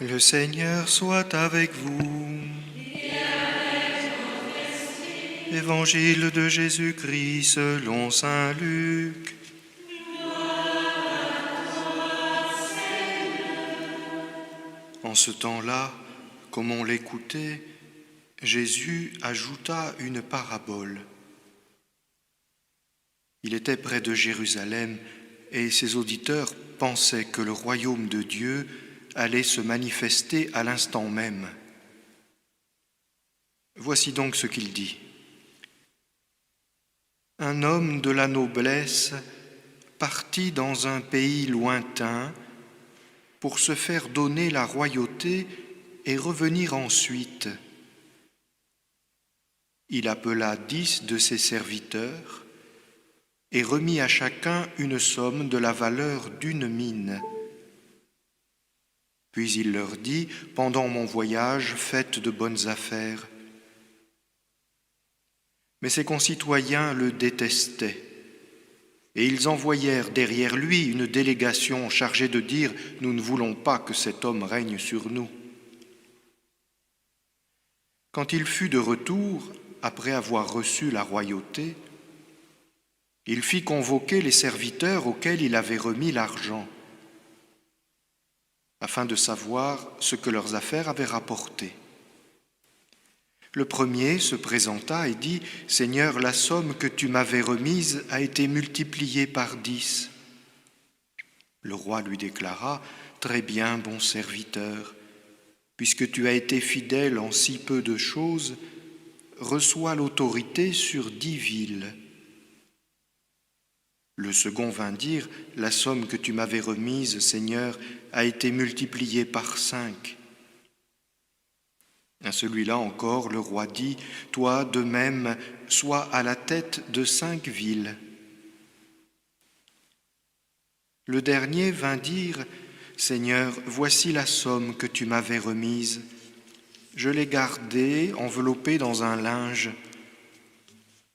Le Seigneur soit avec vous. Évangile de Jésus-Christ selon saint Luc. En ce temps-là, comme on l'écoutait, Jésus ajouta une parabole. Il était près de Jérusalem et ses auditeurs pensaient que le royaume de Dieu allait se manifester à l'instant même. Voici donc ce qu'il dit. Un homme de la noblesse partit dans un pays lointain pour se faire donner la royauté et revenir ensuite. Il appela 10 de ses serviteurs et remit à chacun une somme de la valeur d'une mine. Puis il leur dit, « Pendant mon voyage, faites de bonnes affaires. » Mais ses concitoyens le détestaient, et ils envoyèrent derrière lui une délégation chargée de dire « Nous ne voulons pas que cet homme règne sur nous. » Quand il fut de retour, après avoir reçu la royauté, il fit convoquer les serviteurs auxquels il avait remis l'argent, afin de savoir ce que leurs affaires avaient rapporté. Le premier se présenta et dit « Seigneur, la somme que tu m'avais remise a été multipliée par 10. » Le roi lui déclara « Très bien, bon serviteur, puisque tu as été fidèle en si peu de choses, reçois l'autorité sur 10 villes. » Le second vint dire « La somme que tu m'avais remise, Seigneur, a été multipliée par 5. » À celui-là encore, le roi dit « Toi, de même, sois à la tête de 5 villes. » Le dernier vint dire « Seigneur, voici la somme que tu m'avais remise. Je l'ai gardée, enveloppée dans un linge.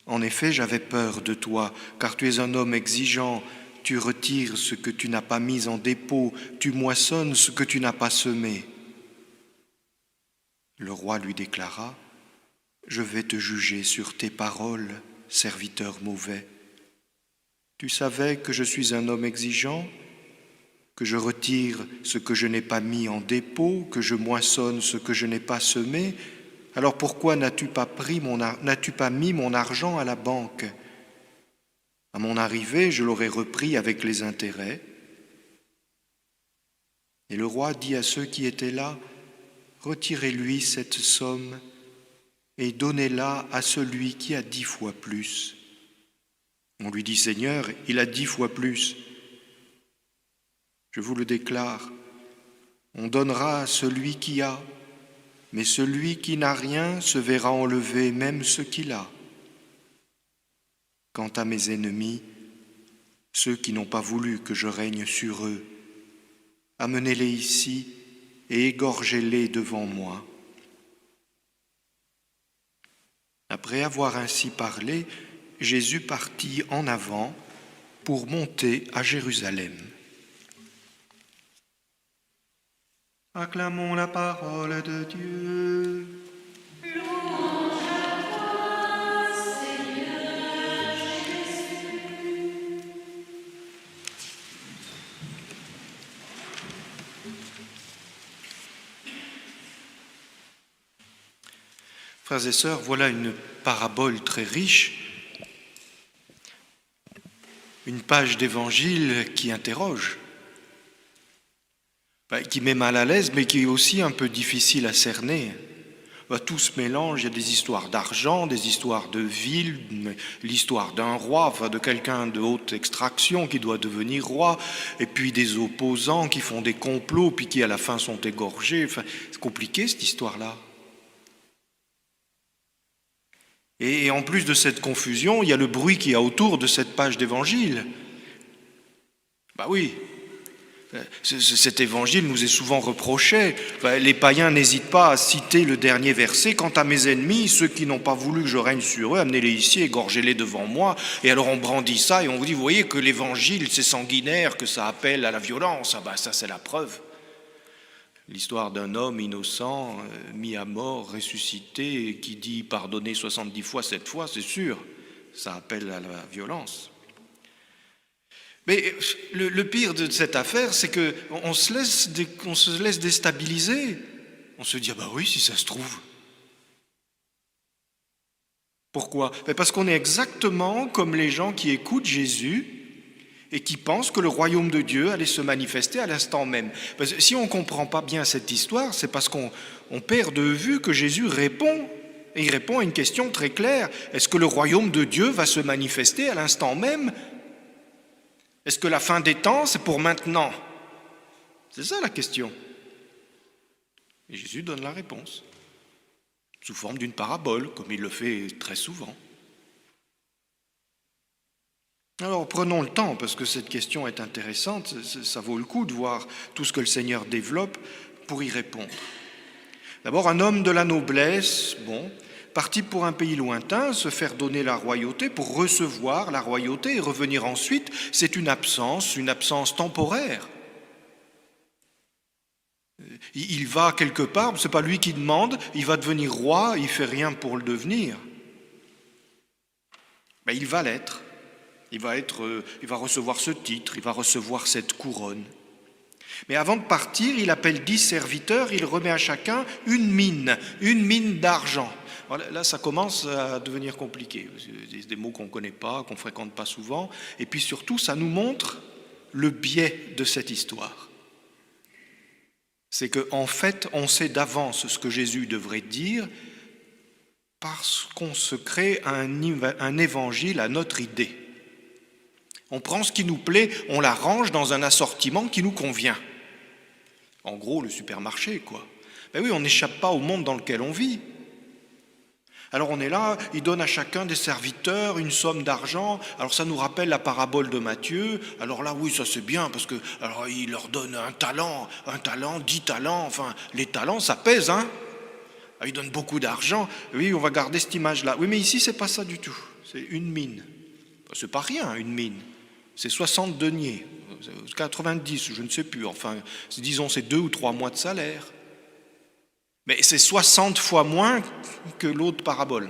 En effet, j'avais peur de toi, car tu es un homme exigeant. Tu retires ce que tu n'as pas mis en dépôt, tu moissonnes ce que tu n'as pas semé. » Le roi lui déclara « Je vais te juger sur tes paroles, serviteur mauvais. Tu savais que je suis un homme exigeant, que je retire ce que je n'ai pas mis en dépôt, que je moissonne ce que je n'ai pas semé. Alors pourquoi n'as-tu pas mis mon argent à la banque? À mon arrivée, je l'aurais repris avec les intérêts. » Et le roi dit à ceux qui étaient là, « Retirez-lui cette somme et donnez-la à celui qui a 10 fois plus. » On lui dit, « Seigneur, il a 10 fois plus. » Je vous le déclare, on donnera à celui qui a, mais celui qui n'a rien se verra enlever même ce qu'il a. Quant à mes ennemis, ceux qui n'ont pas voulu que je règne sur eux, amenez-les ici et égorgez-les devant moi. » Après avoir ainsi parlé, Jésus partit en avant pour monter à Jérusalem. Acclamons la parole de Dieu. Louange à toi, Seigneur Jésus. Frères et sœurs, voilà une parabole très riche, une page d'évangile qui interroge, qui met mal à l'aise, mais qui est aussi un peu difficile à cerner. Tout se mélange, il y a des histoires d'argent, des histoires de ville, l'histoire d'un roi, de quelqu'un de haute extraction qui doit devenir roi, et puis des opposants qui font des complots, puis qui à la fin sont égorgés. C'est compliqué cette histoire-là. Et en plus de cette confusion, il y a le bruit qu'il y a autour de cette page d'évangile. Oui, cet évangile nous est souvent reproché. Les païens n'hésitent pas à citer le dernier verset. « Quant à mes ennemis, ceux qui n'ont pas voulu que je règne sur eux, amenez-les ici, égorgez-les devant moi. » Et alors on brandit ça et on vous dit, vous voyez que l'évangile, c'est sanguinaire, que ça appelle à la violence. Ça c'est la preuve. L'histoire d'un homme innocent, mis à mort, ressuscité, et qui dit pardonner 70 fois, 7 fois, c'est sûr, ça appelle à la violence. Mais le pire de cette affaire, c'est qu'on se laisse déstabiliser. On se dit, ah bah oui, si ça se trouve. Pourquoi ? Parce qu'on est exactement comme les gens qui écoutent Jésus et qui pensent que le royaume de Dieu allait se manifester à l'instant même. Parce que si on ne comprend pas bien cette histoire, c'est parce qu'on perd de vue que Jésus répond. Et il répond à une question très claire. Est-ce que le royaume de Dieu va se manifester à l'instant même ? Est-ce que la fin des temps, c'est pour maintenant ? C'est ça la question. Et Jésus donne la réponse, sous forme d'une parabole, comme il le fait très souvent. Alors prenons le temps, parce que cette question est intéressante, ça vaut le coup de voir tout ce que le Seigneur développe pour y répondre. D'abord, un homme de la noblesse, parti pour un pays lointain, se faire donner la royauté pour recevoir la royauté et revenir ensuite, c'est une absence temporaire. Il va quelque part, ce n'est pas lui qui demande, il va devenir roi, il ne fait rien pour le devenir. Mais il va l'être. Il va recevoir ce titre, il va recevoir cette couronne. Mais avant de partir, il appelle 10 serviteurs, il remet à chacun une mine d'argent. Voilà, là, ça commence à devenir compliqué. C'est des mots qu'on ne connaît pas, qu'on ne fréquente pas souvent. Et puis surtout, ça nous montre le biais de cette histoire. C'est qu'en fait, on sait d'avance ce que Jésus devrait dire parce qu'on se crée un évangile à notre idée. On prend ce qui nous plaît, on l'arrange dans un assortiment qui nous convient. En gros, le supermarché, quoi. Ben oui, on n'échappe pas au monde dans lequel on vit. Alors on est là, il donne à chacun des serviteurs une somme d'argent. Alors ça nous rappelle la parabole de Matthieu. Alors là, oui, ça c'est bien, parce que alors il leur donne un talent, 10 talents. Enfin, les talents, ça pèse, hein. Il donne beaucoup d'argent. Oui, on va garder cette image-là. Oui, mais ici, c'est pas ça du tout. C'est une mine. C'est pas rien, une mine. C'est 60 deniers, 90, je ne sais plus. Enfin, disons, c'est 2 ou 3 mois de salaire. Mais c'est 60 fois moins que l'autre parabole.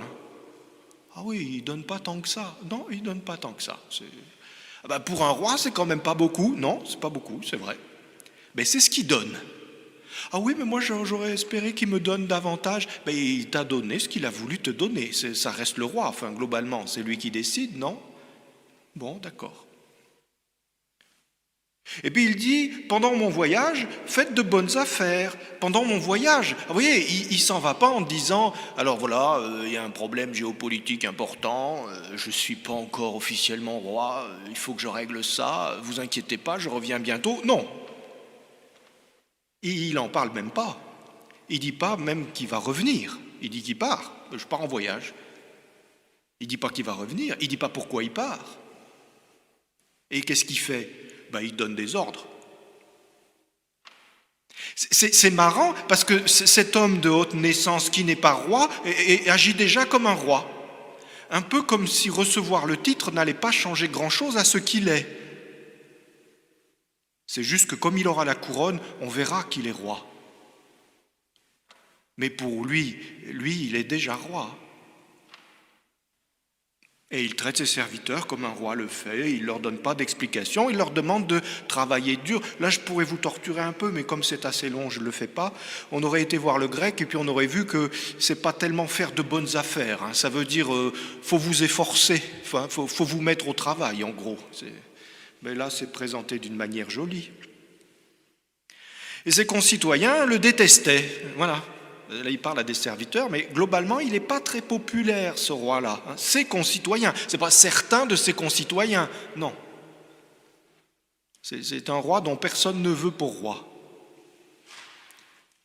Ah oui, il ne donne pas tant que ça. Non, il ne donne pas tant que ça. Pour un roi, c'est quand même pas beaucoup. Non, c'est pas beaucoup, c'est vrai. Mais c'est ce qu'il donne. Ah oui, mais moi j'aurais espéré qu'il me donne davantage. Il t'a donné ce qu'il a voulu te donner. Ça reste le roi, enfin globalement, c'est lui qui décide, non ? Bon, d'accord. Et puis il dit, pendant mon voyage, faites de bonnes affaires. Pendant mon voyage, vous voyez, il ne s'en va pas en disant, alors voilà, il y a un problème géopolitique important, je ne suis pas encore officiellement roi, il faut que je règle ça, vous inquiétez pas, je reviens bientôt. Non. Il n'en parle même pas. Il ne dit pas même qu'il va revenir. Il dit qu'il part. Je pars en voyage. Il ne dit pas qu'il va revenir. Il ne dit pas pourquoi il part. Et qu'est-ce qu'il fait ? Il donne des ordres. C'est marrant parce que cet homme de haute naissance qui n'est pas roi agit déjà comme un roi. Un peu comme si recevoir le titre n'allait pas changer grand-chose à ce qu'il est. C'est juste que comme il aura la couronne, on verra qu'il est roi. Mais pour lui, il est déjà roi. Et il traite ses serviteurs comme un roi le fait, il ne leur donne pas d'explication, il leur demande de travailler dur. Là, je pourrais vous torturer un peu, mais comme c'est assez long, je ne le fais pas. On aurait été voir le grec et puis on aurait vu que ce n'est pas tellement faire de bonnes affaires. Hein. Ça veut dire, faut vous efforcer, faut vous mettre au travail, en gros. Mais là, c'est présenté d'une manière jolie. Et ses concitoyens le détestaient, voilà. Là, il parle à des serviteurs, mais globalement, il n'est pas très populaire, ce roi-là. Ses concitoyens, ce n'est pas certains de ses concitoyens, non. C'est un roi dont personne ne veut pour roi.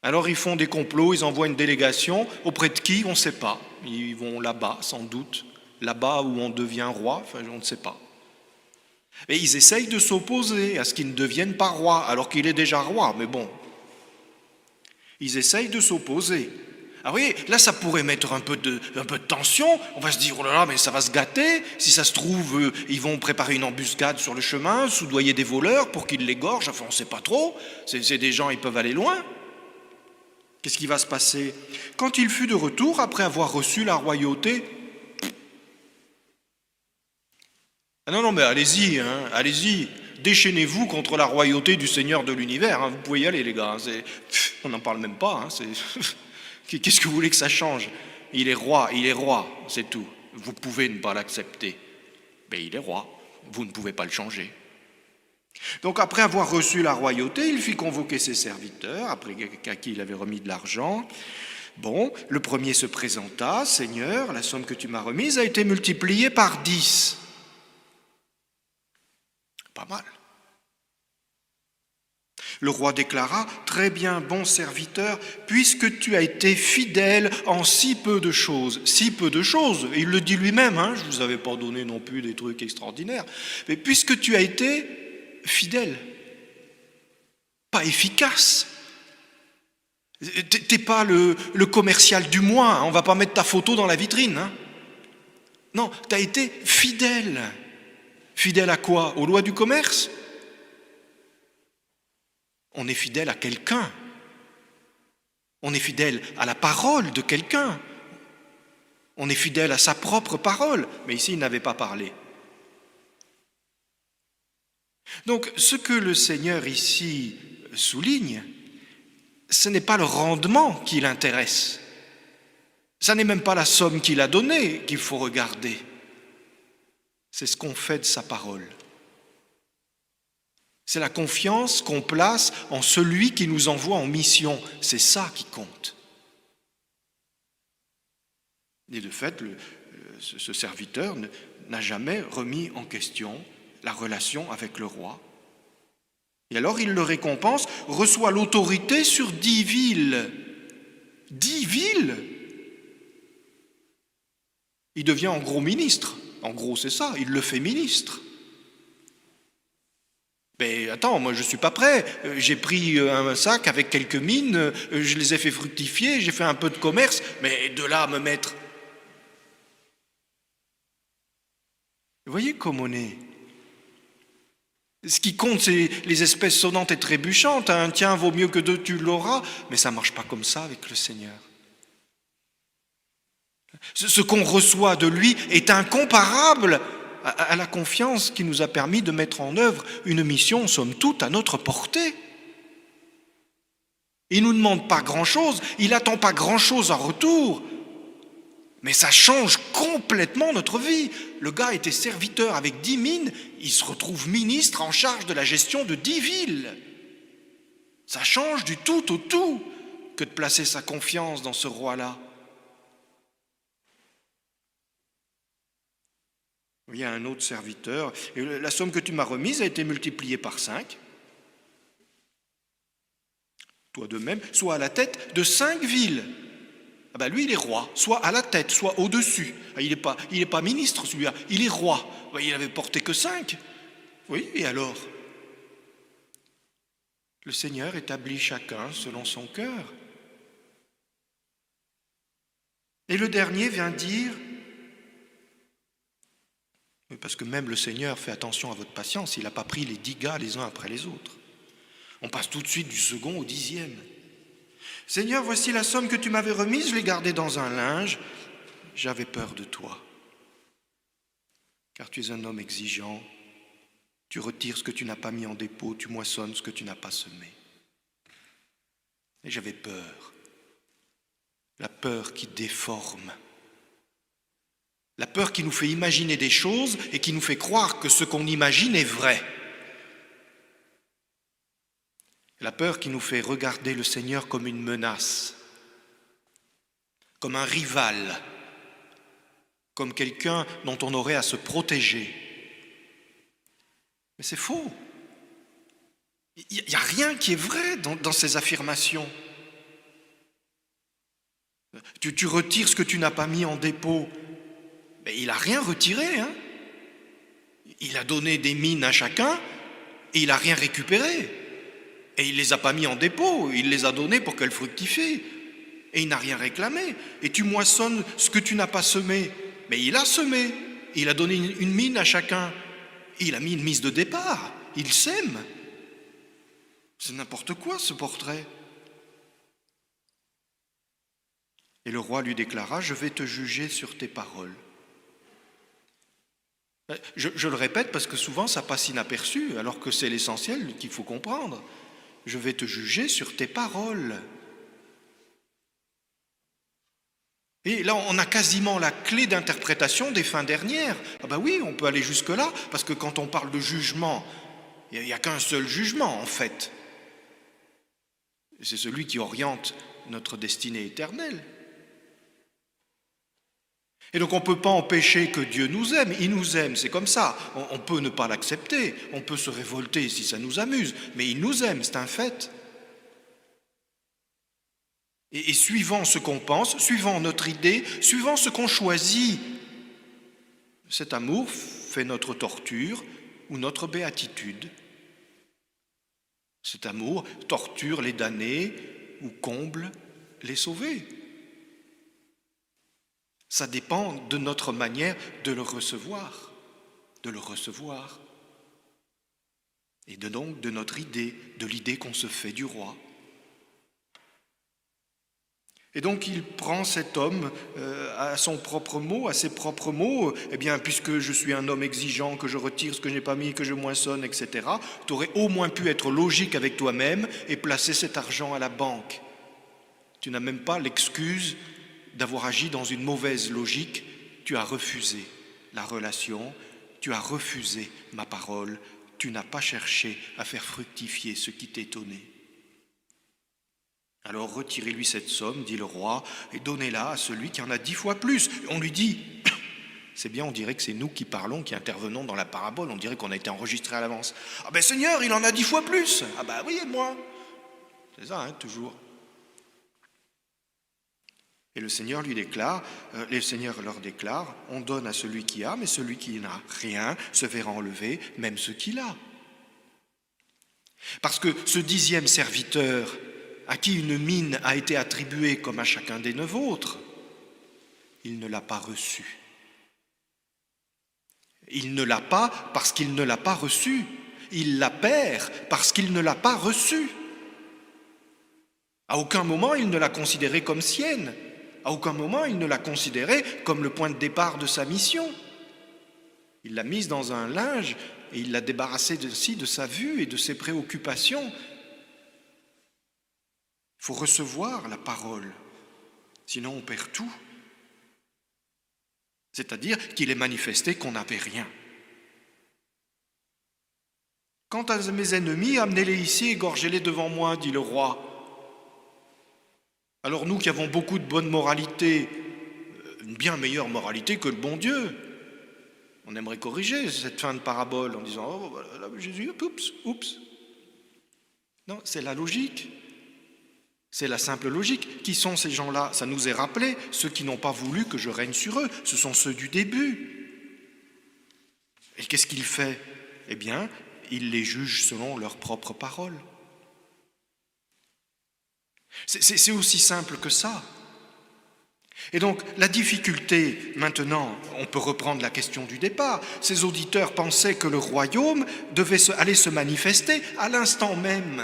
Alors, ils font des complots, ils envoient une délégation, auprès de qui, on ne sait pas. Ils vont là-bas, sans doute, là-bas où on devient roi, enfin, on ne sait pas. Et ils essayent de s'opposer à ce qu'il ne devienne pas roi, alors qu'il est déjà roi, mais bon. Ils essayent de s'opposer. Ah oui, là ça pourrait mettre un peu de tension, on va se dire, oh là là, mais ça va se gâter, si ça se trouve, ils vont préparer une embuscade sur le chemin, soudoyer des voleurs pour qu'ils l'égorgent, enfin on ne sait pas trop, c'est des gens, ils peuvent aller loin. Qu'est-ce qui va se passer? Quand il fut de retour, après avoir reçu la royauté, ah non, mais allez-y, hein, allez-y, déchaînez-vous contre la royauté du Seigneur de l'univers, hein, vous pouvez y aller les gars, on n'en parle même pas, hein, qu'est-ce que vous voulez que ça change? Il est roi, c'est tout, vous pouvez ne pas l'accepter, mais il est roi, vous ne pouvez pas le changer. Donc après avoir reçu la royauté, il fit convoquer ses serviteurs, après à qui il avait remis de l'argent. Bon, le premier se présenta, « Seigneur, la somme que tu m'as remise a été multipliée par 10. » Pas mal. Le roi déclara, « Très bien, bon serviteur, puisque tu as été fidèle en si peu de choses. » Si peu de choses, il le dit lui-même, hein, je ne vous avais pas donné non plus des trucs extraordinaires, mais puisque tu as été fidèle, pas efficace. T'es pas le commercial du mois, hein, on va pas mettre ta photo dans la vitrine. Hein. Non, tu as été fidèle. Fidèle à quoi? Aux lois du commerce? On est fidèle à quelqu'un. On est fidèle à la parole de quelqu'un. On est fidèle à sa propre parole. Mais ici, il n'avait pas parlé. Donc, ce que le Seigneur ici souligne, ce n'est pas le rendement qui l'intéresse. Ce n'est même pas la somme qu'il a donnée qu'il faut regarder. C'est ce qu'on fait de sa parole. C'est la confiance qu'on place en celui qui nous envoie en mission. C'est ça qui compte. Et de fait, ce serviteur n'a jamais remis en question la relation avec le roi. Et alors il le récompense, reçoit l'autorité sur 10 villes. 10 villes! Il devient en gros ministre. En gros, c'est ça, il le fait ministre. Mais attends, moi je ne suis pas prêt. J'ai pris un sac avec quelques mines, je les ai fait fructifier, j'ai fait un peu de commerce, mais de là à me mettre... Vous voyez comme on est? Ce qui compte, c'est les espèces sonnantes et trébuchantes. Un tiens vaut mieux que deux, tu l'auras. Mais ça ne marche pas comme ça avec le Seigneur. Ce qu'on reçoit de lui est incomparable à la confiance qui nous a permis de mettre en œuvre une mission, somme toute, à notre portée. Il ne nous demande pas grand-chose, il n'attend pas grand-chose en retour. Mais ça change complètement notre vie. Le gars était serviteur avec 10 mines, il se retrouve ministre en charge de la gestion de 10 villes. Ça change du tout au tout que de placer sa confiance dans ce roi-là. Il y a un autre serviteur, et la somme que tu m'as remise a été multipliée par 5. Toi de même, sois à la tête de 5 villes. Ah ben lui, il est roi, soit à la tête, soit au-dessus. Il n'est pas ministre, celui-là, il est roi. Il n'avait porté que 5. Oui, et alors? Le Seigneur établit chacun selon son cœur. Et le dernier vient dire, parce que même le Seigneur fait attention à votre patience, il n'a pas pris les 10 gars les uns après les autres. On passe tout de suite du second au 10e. Seigneur, voici la somme que tu m'avais remise, je l'ai gardée dans un linge. J'avais peur de toi, car tu es un homme exigeant. Tu retires ce que tu n'as pas mis en dépôt, tu moissonnes ce que tu n'as pas semé. Et j'avais peur. La peur qui déforme. La peur qui nous fait imaginer des choses et qui nous fait croire que ce qu'on imagine est vrai. La peur qui nous fait regarder le Seigneur comme une menace, comme un rival, comme quelqu'un dont on aurait à se protéger. Mais c'est faux. Il n'y a rien qui est vrai dans ces affirmations. Tu retires ce que tu n'as pas mis en dépôt. Mais il n'a rien retiré. Hein. Il a donné des mines à chacun et il n'a rien récupéré. Et il ne les a pas mis en dépôt, il les a donnés pour qu'elles fructifient. Et il n'a rien réclamé. Et tu moissonnes ce que tu n'as pas semé. Mais il a semé. Il a donné une mine à chacun. Et il a mis une mise de départ. Il sème. C'est n'importe quoi ce portrait. Et le roi lui déclara, « Je vais te juger sur tes paroles. » Je le répète parce que souvent ça passe inaperçu, alors que c'est l'essentiel qu'il faut comprendre. Je vais te juger sur tes paroles. Et là, on a quasiment la clé d'interprétation des fins dernières. Ah ben oui, on peut aller jusque-là, parce que quand on parle de jugement, il n'y a qu'un seul jugement en fait. C'est celui qui oriente notre destinée éternelle. Et donc on ne peut pas empêcher que Dieu nous aime, il nous aime, c'est comme ça. On peut ne pas l'accepter, on peut se révolter si ça nous amuse, mais il nous aime, c'est un fait. Et suivant ce qu'on pense, suivant notre idée, suivant ce qu'on choisit, cet amour fait notre torture ou notre béatitude. Cet amour torture les damnés ou comble les sauvés. Ça dépend de notre manière de le recevoir, et donc de notre idée, de l'idée qu'on se fait du roi. Et donc il prend cet homme à son propre mot, à ses propres mots, eh bien puisque je suis un homme exigeant, que je retire ce que je n'ai pas mis, que je moissonne, etc., tu aurais au moins pu être logique avec toi-même et placer cet argent à la banque. Tu n'as même pas l'excuse d'avoir agi dans une mauvaise logique, tu as refusé la relation, tu as refusé ma parole, tu n'as pas cherché à faire fructifier ce qui t'est donné. Alors retirez-lui cette somme, dit le roi, et donnez-la à celui qui en a 10 fois plus. On lui dit, c'est bien, on dirait que c'est nous qui parlons, qui intervenons dans la parabole, on dirait qu'on a été enregistré à l'avance. Ah ben Seigneur, il en a 10 fois plus. Ah ben oui, et moi. C'est ça, toujours. Et le Seigneur leur déclare, on donne à celui qui a, mais celui qui n'a rien se verra enlever, même ce qu'il a. Parce que ce 10e serviteur, à qui une mine a été attribuée comme à chacun des 9 autres, il ne l'a pas reçu. Il ne l'a pas parce qu'il ne l'a pas reçu. Il la perd parce qu'il ne l'a pas reçu. À aucun moment il ne l'a considérée comme sienne. À aucun moment il ne l'a considérée comme le point de départ de sa mission. Il l'a mise dans un linge et il l'a débarrassée de sa vue et de ses préoccupations. Il faut recevoir la parole, sinon on perd tout. C'est-à-dire qu'il est manifesté qu'on n'avait rien. Quant à mes ennemis, amenez-les ici, égorgez-les devant moi, dit le roi. Alors nous qui avons beaucoup de bonne moralité, une bien meilleure moralité que le bon Dieu, on aimerait corriger cette fin de parabole en disant « Oh, voilà, Jésus, oups ». Non, c'est la logique. C'est la simple logique. Qui sont ces gens-là? Ça nous est rappelé. Ceux qui n'ont pas voulu que je règne sur eux, ce sont ceux du début. Et qu'est-ce qu'il fait? Eh bien, il les juge selon leurs propres paroles. C'est aussi simple que ça. Et donc, la difficulté, maintenant, on peut reprendre la question du départ. Ces auditeurs pensaient que le royaume allait se manifester à l'instant même.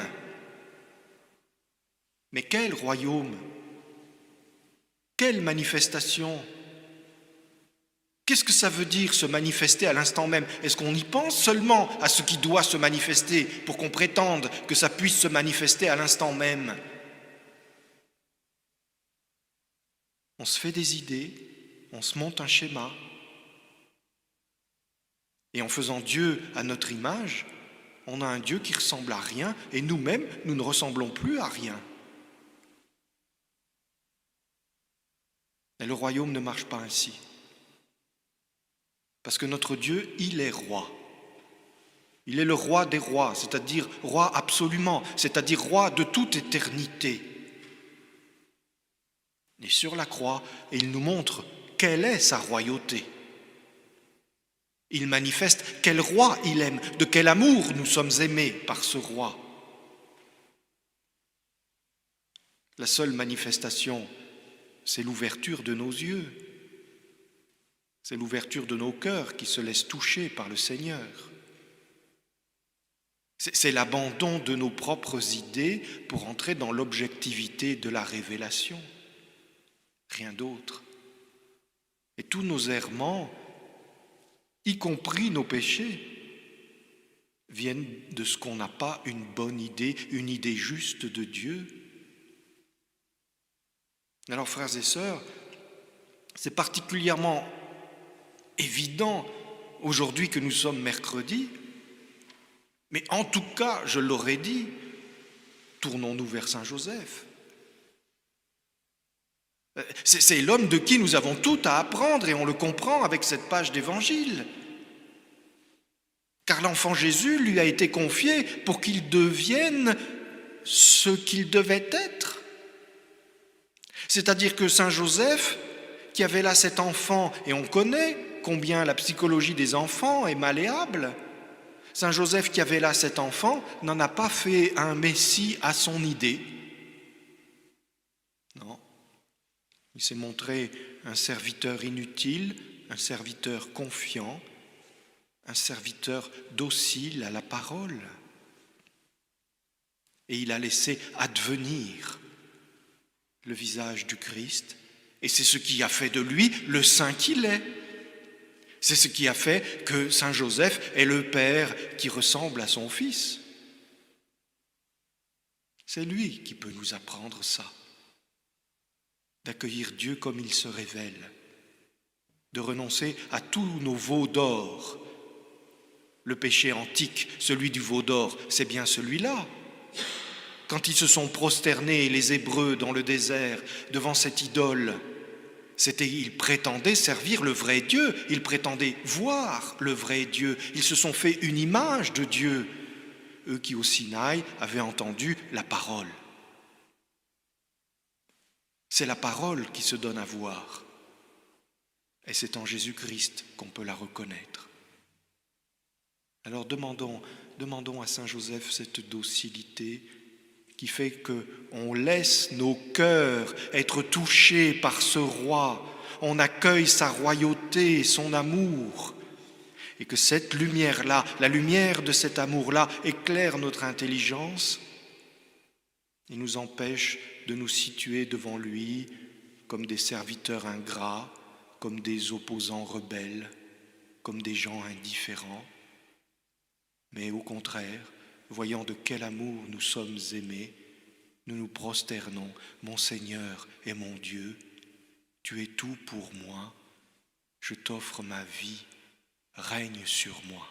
Mais quel royaume? Quelle manifestation? Qu'est-ce que ça veut dire se manifester à l'instant même? Est-ce qu'on y pense seulement à ce qui doit se manifester pour qu'on prétende que ça puisse se manifester à l'instant même? On se fait des idées, on se monte un schéma. Et en faisant Dieu à notre image, on a un Dieu qui ressemble à rien et nous-mêmes, nous ne ressemblons plus à rien. Mais le royaume ne marche pas ainsi. Parce que notre Dieu, il est roi. Il est le roi des rois, c'est-à-dire roi absolument, c'est-à-dire roi de toute éternité. Et sur la croix, il nous montre quelle est sa royauté. Il manifeste quel roi il aime, de quel amour nous sommes aimés par ce roi. La seule manifestation, c'est l'ouverture de nos yeux. C'est l'ouverture de nos cœurs qui se laissent toucher par le Seigneur. C'est l'abandon de nos propres idées pour entrer dans l'objectivité de la révélation. rien d'autre. Et tous nos errements, y compris nos péchés, viennent de ce qu'on n'a pas une bonne idée, une idée juste de Dieu. Alors, frères et sœurs, c'est particulièrement évident aujourd'hui que nous sommes mercredi, mais en tout cas, je l'aurais dit, tournons-nous vers Saint Joseph. C'est l'homme de qui nous avons tout à apprendre et on le comprend avec cette page d'évangile. Car l'enfant Jésus lui a été confié pour qu'il devienne ce qu'il devait être. C'est-à-dire que Saint Joseph, qui avait là cet enfant, et on connaît combien la psychologie des enfants est malléable, Saint Joseph qui avait là cet enfant n'en a pas fait un Messie à son idée. Non. Il s'est montré un serviteur inutile, un serviteur confiant, un serviteur docile à la parole. Et il a laissé advenir le visage du Christ. Et c'est ce qui a fait de lui le saint qu'il est. C'est ce qui a fait que Saint Joseph est le Père qui ressemble à son Fils. C'est lui qui peut nous apprendre ça, d'accueillir Dieu comme il se révèle, de renoncer à tous nos veaux d'or. Le péché antique, celui du veau d'or, c'est bien celui-là. Quand ils se sont prosternés, les Hébreux, dans le désert, devant cette idole, ils prétendaient servir le vrai Dieu, ils prétendaient voir le vrai Dieu, ils se sont fait une image de Dieu, eux qui au Sinaï avaient entendu la parole. C'est la parole qui se donne à voir, et c'est en Jésus-Christ qu'on peut la reconnaître. Alors demandons à Saint Joseph cette docilité qui fait qu'on laisse nos cœurs être touchés par ce roi, on accueille sa royauté, son amour, et que cette lumière-là, la lumière de cet amour-là, éclaire notre intelligence et nous empêche de nous situer devant lui comme des serviteurs ingrats, comme des opposants rebelles, comme des gens indifférents, mais au contraire, voyant de quel amour nous sommes aimés, nous nous prosternons. Mon Seigneur et mon Dieu, tu es tout pour moi, je t'offre ma vie, règne sur moi.